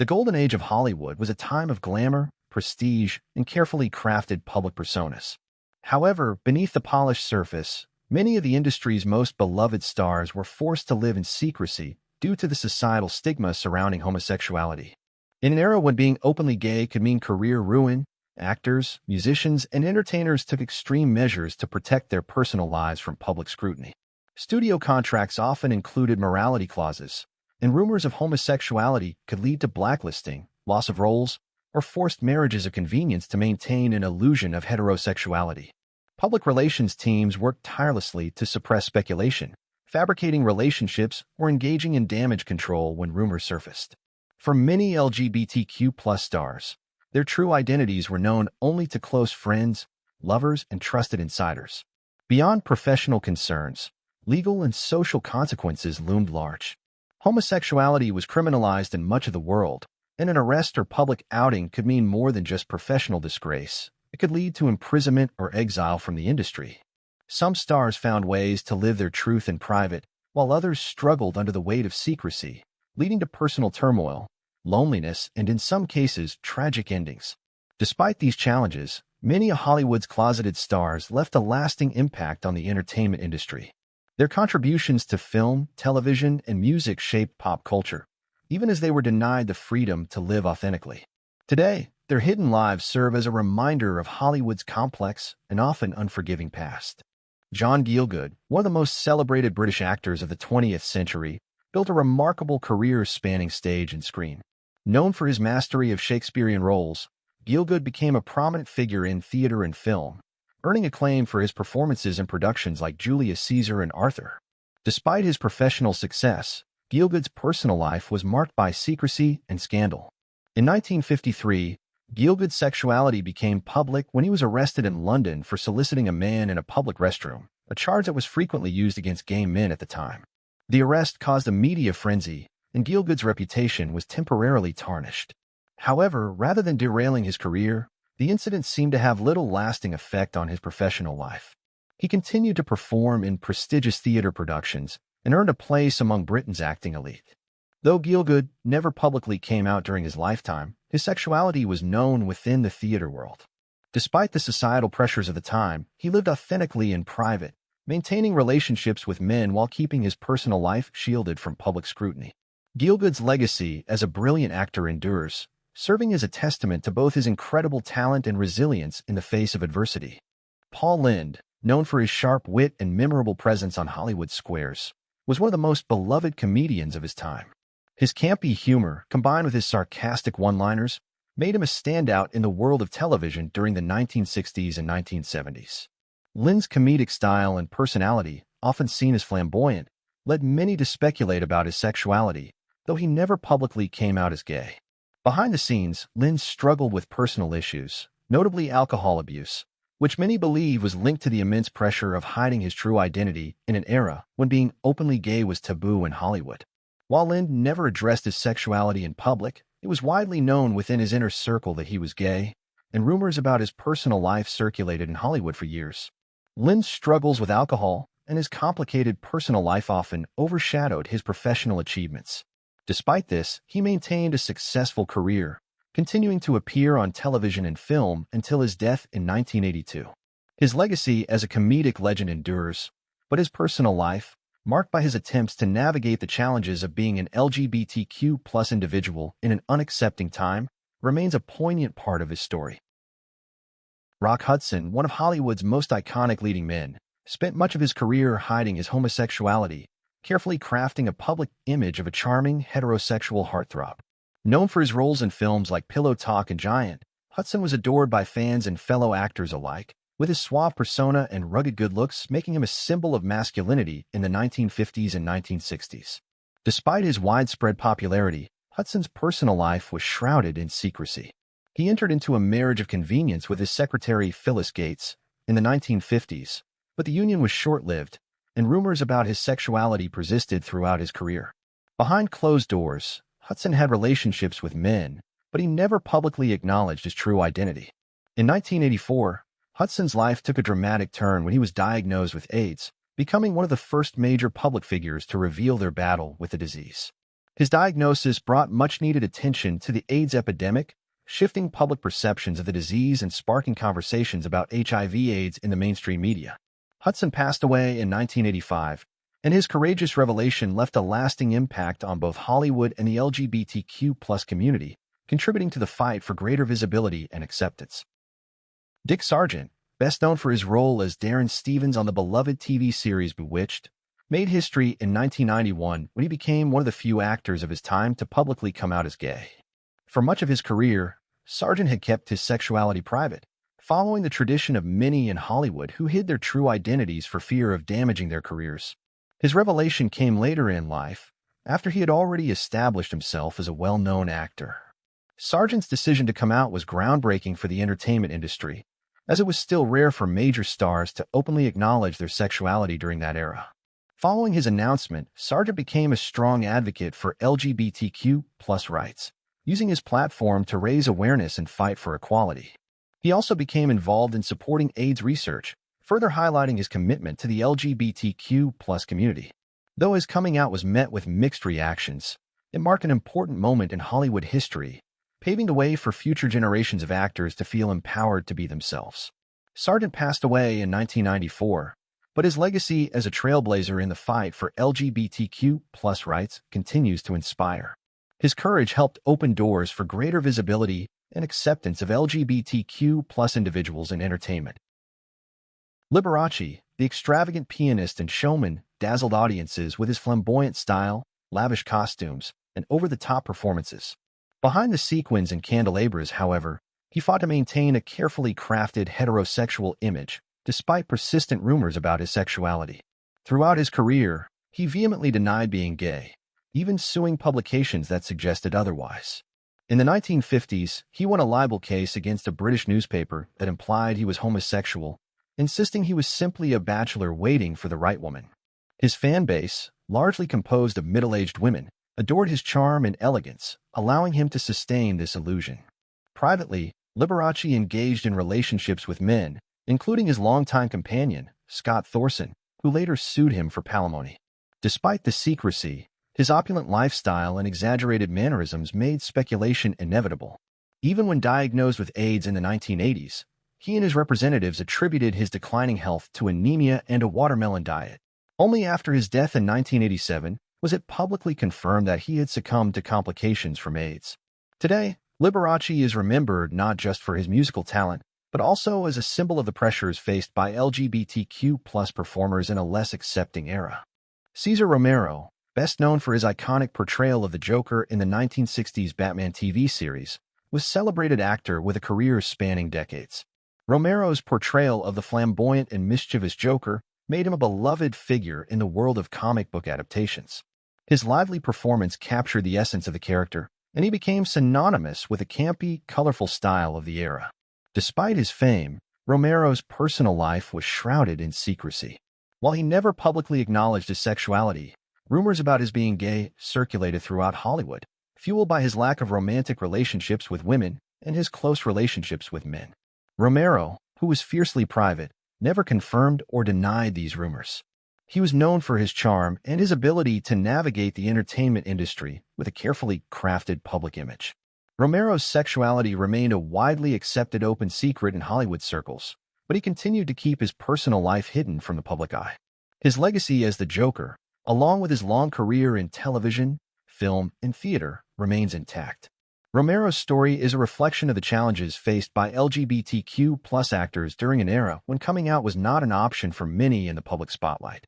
The golden age of Hollywood was a time of glamour, prestige, and carefully crafted public personas. However, beneath the polished surface, many of the industry's most beloved stars were forced to live in secrecy due to the societal stigma surrounding homosexuality. In an era when being openly gay could mean career ruin, actors, musicians, and entertainers took extreme measures to protect their personal lives from public scrutiny. Studio contracts often included morality clauses, and rumors of homosexuality could lead to blacklisting, loss of roles, or forced marriages of convenience to maintain an illusion of heterosexuality. Public relations teams worked tirelessly to suppress speculation, fabricating relationships or engaging in damage control when rumors surfaced. For many LGBTQ+ stars, their true identities were known only to close friends, lovers, and trusted insiders. Beyond professional concerns, legal and social consequences loomed large. Homosexuality was criminalized in much of the world, and an arrest or public outing could mean more than just professional disgrace. It could lead to imprisonment or exile from the industry. Some stars found ways to live their truth in private, while others struggled under the weight of secrecy, leading to personal turmoil, loneliness, and in some cases, tragic endings. Despite these challenges, many of Hollywood's closeted stars left a lasting impact on the entertainment industry. Their contributions to film, television, and music shaped pop culture, even as they were denied the freedom to live authentically. Today, their hidden lives serve as a reminder of Hollywood's complex and often unforgiving past. John Gielgud, one of the most celebrated British actors of the 20th century, built a remarkable career spanning stage and screen. Known for his mastery of Shakespearean roles, Gielgud became a prominent figure in theater and film, earning acclaim for his performances in productions like Julius Caesar and Arthur. Despite his professional success, Gielgud's personal life was marked by secrecy and scandal. In 1953, Gielgud's sexuality became public when he was arrested in London for soliciting a man in a public restroom, a charge that was frequently used against gay men at the time. The arrest caused a media frenzy, and Gielgud's reputation was temporarily tarnished. However, rather than derailing his career, the incident seemed to have little lasting effect on his professional life. He continued to perform in prestigious theater productions and earned a place among Britain's acting elite. Though Gielgud never publicly came out during his lifetime, his sexuality was known within the theater world. Despite the societal pressures of the time, he lived authentically in private, maintaining relationships with men while keeping his personal life shielded from public scrutiny. Gielgud's legacy as a brilliant actor endures, serving as a testament to both his incredible talent and resilience in the face of adversity. Paul Lynde, known for his sharp wit and memorable presence on Hollywood squares, was one of the most beloved comedians of his time. His campy humor, combined with his sarcastic one-liners, made him a standout in the world of television during the 1960s and 1970s. Lynde's comedic style and personality, often seen as flamboyant, led many to speculate about his sexuality, though he never publicly came out as gay. Behind the scenes, Lynde struggled with personal issues, notably alcohol abuse, which many believe was linked to the immense pressure of hiding his true identity in an era when being openly gay was taboo in Hollywood. While Lynde never addressed his sexuality in public, it was widely known within his inner circle that he was gay, and rumors about his personal life circulated in Hollywood for years. Lynde's struggles with alcohol and his complicated personal life often overshadowed his professional achievements. Despite this, he maintained a successful career, continuing to appear on television and film until his death in 1982. His legacy as a comedic legend endures, but his personal life, marked by his attempts to navigate the challenges of being an LGBTQ+ individual in an unaccepting time, remains a poignant part of his story. Rock Hudson, one of Hollywood's most iconic leading men, spent much of his career hiding his homosexuality, carefully crafting a public image of a charming, heterosexual heartthrob. Known for his roles in films like Pillow Talk and Giant, Hudson was adored by fans and fellow actors alike, with his suave persona and rugged good looks making him a symbol of masculinity in the 1950s and 1960s. Despite his widespread popularity, Hudson's personal life was shrouded in secrecy. He entered into a marriage of convenience with his secretary Phyllis Gates in the 1950s, but the union was short-lived, and rumors about his sexuality persisted throughout his career. Behind closed doors, Hudson had relationships with men, but he never publicly acknowledged his true identity. In 1984, Hudson's life took a dramatic turn when he was diagnosed with AIDS, becoming one of the first major public figures to reveal their battle with the disease. His diagnosis brought much-needed attention to the AIDS epidemic, shifting public perceptions of the disease and sparking conversations about HIV/AIDS in the mainstream media. Hudson passed away in 1985, and his courageous revelation left a lasting impact on both Hollywood and the LGBTQ+ community, contributing to the fight for greater visibility and acceptance. Dick Sargent, best known for his role as Darren Stevens on the beloved TV series Bewitched, made history in 1991 when he became one of the few actors of his time to publicly come out as gay. For much of his career, Sargent had kept his sexuality private, following the tradition of many in Hollywood who hid their true identities for fear of damaging their careers. His revelation came later in life, after he had already established himself as a well-known actor. Sargent's decision to come out was groundbreaking for the entertainment industry, as it was still rare for major stars to openly acknowledge their sexuality during that era. Following his announcement, Sargent became a strong advocate for LGBTQ+ rights, using his platform to raise awareness and fight for equality. He also became involved in supporting AIDS research, further highlighting his commitment to the LGBTQ+ community. Though his coming out was met with mixed reactions, it marked an important moment in Hollywood history, paving the way for future generations of actors to feel empowered to be themselves. Sargent passed away in 1994, but his legacy as a trailblazer in the fight for LGBTQ+ rights continues to inspire. His courage helped open doors for greater visibility and acceptance of LGBTQ+ individuals in entertainment. Liberace, the extravagant pianist and showman, dazzled audiences with his flamboyant style, lavish costumes, and over-the-top performances. Behind the sequins and candelabras, however, he fought to maintain a carefully crafted heterosexual image, despite persistent rumors about his sexuality. Throughout his career, he vehemently denied being gay, even suing publications that suggested otherwise. In the 1950s, he won a libel case against a British newspaper that implied he was homosexual, insisting he was simply a bachelor waiting for the right woman. His fan base, largely composed of middle-aged women, adored his charm and elegance, allowing him to sustain this illusion. Privately, Liberace engaged in relationships with men, including his longtime companion, Scott Thorson, who later sued him for palimony. Despite the secrecy, his opulent lifestyle and exaggerated mannerisms made speculation inevitable. Even when diagnosed with AIDS in the 1980s, he and his representatives attributed his declining health to anemia and a watermelon diet. Only after his death in 1987 was it publicly confirmed that he had succumbed to complications from AIDS. Today, Liberace is remembered not just for his musical talent, but also as a symbol of the pressures faced by LGBTQ+ performers in a less accepting era. Cesar Romero, best known for his iconic portrayal of the Joker in the 1960s Batman TV series, was a celebrated actor with a career spanning decades. Romero's portrayal of the flamboyant and mischievous Joker made him a beloved figure in the world of comic book adaptations. His lively performance captured the essence of the character, and he became synonymous with the campy, colorful style of the era. Despite his fame, Romero's personal life was shrouded in secrecy. While he never publicly acknowledged his sexuality, rumors about his being gay circulated throughout Hollywood, fueled by his lack of romantic relationships with women and his close relationships with men. Romero, who was fiercely private, never confirmed or denied these rumors. He was known for his charm and his ability to navigate the entertainment industry with a carefully crafted public image. Romero's sexuality remained a widely accepted open secret in Hollywood circles, but he continued to keep his personal life hidden from the public eye. His legacy as the Joker, along with his long career in television, film, and theater, remains intact. Romero's story is a reflection of the challenges faced by LGBTQ+ actors during an era when coming out was not an option for many in the public spotlight.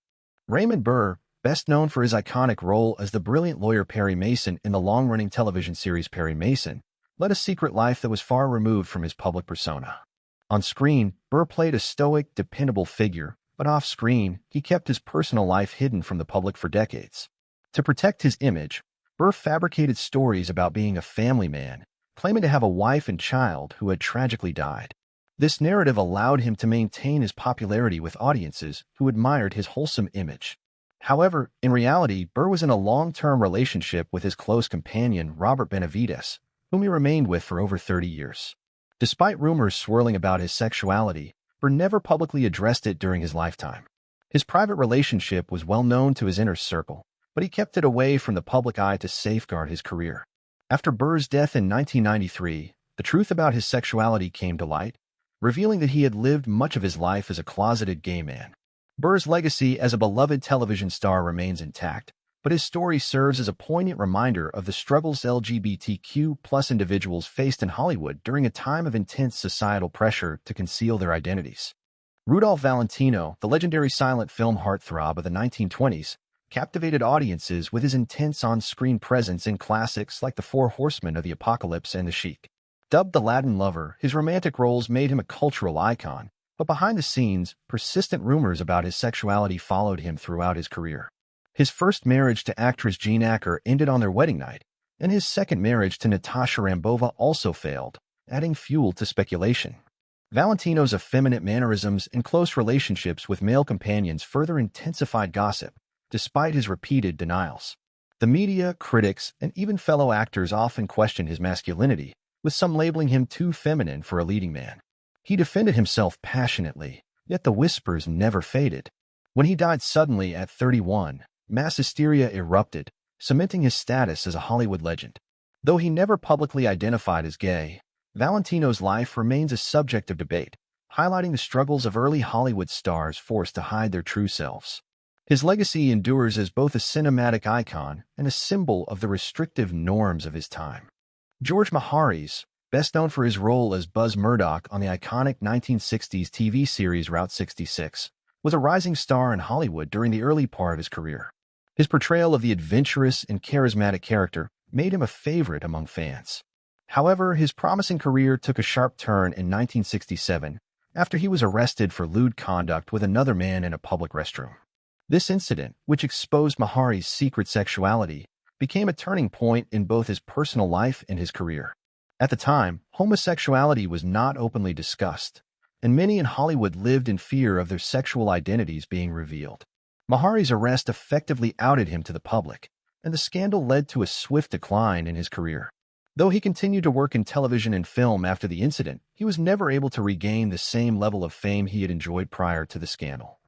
Raymond Burr, best known for his iconic role as the brilliant lawyer Perry Mason in the long-running television series Perry Mason, led a secret life that was far removed from his public persona. On screen, Burr played a stoic, dependable figure, but off-screen, he kept his personal life hidden from the public for decades. To protect his image, Burr fabricated stories about being a family man, claiming to have a wife and child who had tragically died. This narrative allowed him to maintain his popularity with audiences who admired his wholesome image. However, in reality, Burr was in a long-term relationship with his close companion Robert Benavides, whom he remained with for over 30 years. Despite rumors swirling about his sexuality, Burr never publicly addressed it during his lifetime. His private relationship was well known to his inner circle, but he kept it away from the public eye to safeguard his career. After Burr's death in 1993, the truth about his sexuality came to light, revealing that he had lived much of his life as a closeted gay man. Burr's legacy as a beloved television star remains intact, but his story serves as a poignant reminder of the struggles LGBTQ+ individuals faced in Hollywood during a time of intense societal pressure to conceal their identities. Rudolph Valentino, the legendary silent film heartthrob of the 1920s, captivated audiences with his intense on-screen presence in classics like The Four Horsemen of the Apocalypse and The Sheik. Dubbed the Latin Lover, his romantic roles made him a cultural icon, but behind the scenes, persistent rumors about his sexuality followed him throughout his career. His first marriage to actress Jean Acker ended on their wedding night, and his second marriage to Natasha Rambova also failed, adding fuel to speculation. Valentino's effeminate mannerisms and close relationships with male companions further intensified gossip, despite his repeated denials. The media, critics, and even fellow actors often questioned his masculinity, with some labeling him too feminine for a leading man. He defended himself passionately, yet the whispers never faded. When he died suddenly at 31, mass hysteria erupted, cementing his status as a Hollywood legend. Though he never publicly identified as gay, Valentino's life remains a subject of debate, highlighting the struggles of early Hollywood stars forced to hide their true selves. His legacy endures as both a cinematic icon and a symbol of the restrictive norms of his time. George Maharis, best known for his role as Buzz Murdoch on the iconic 1960s TV series Route 66, was a rising star in Hollywood during the early part of his career. His portrayal of the adventurous and charismatic character made him a favorite among fans. However, his promising career took a sharp turn in 1967 after he was arrested for lewd conduct with another man in a public restroom. This incident, which exposed Maharis' secret sexuality, became a turning point in both his personal life and his career. At the time, homosexuality was not openly discussed, and many in Hollywood lived in fear of their sexual identities being revealed. Maharis' arrest effectively outed him to the public, and the scandal led to a swift decline in his career. Though he continued to work in television and film after the incident, he was never able to regain the same level of fame he had enjoyed prior to the scandal.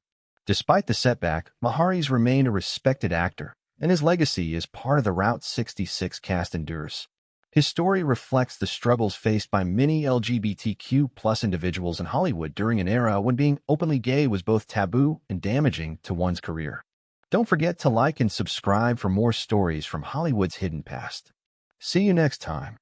Despite the setback, Maharis remained a respected actor, and his legacy as part of the Route 66 endures. His story reflects the struggles faced by many LGBTQ+ individuals in Hollywood during an era when being openly gay was both taboo and damaging to one's career. Don't forget to like and subscribe for more stories from Hollywood's hidden past. See you next time.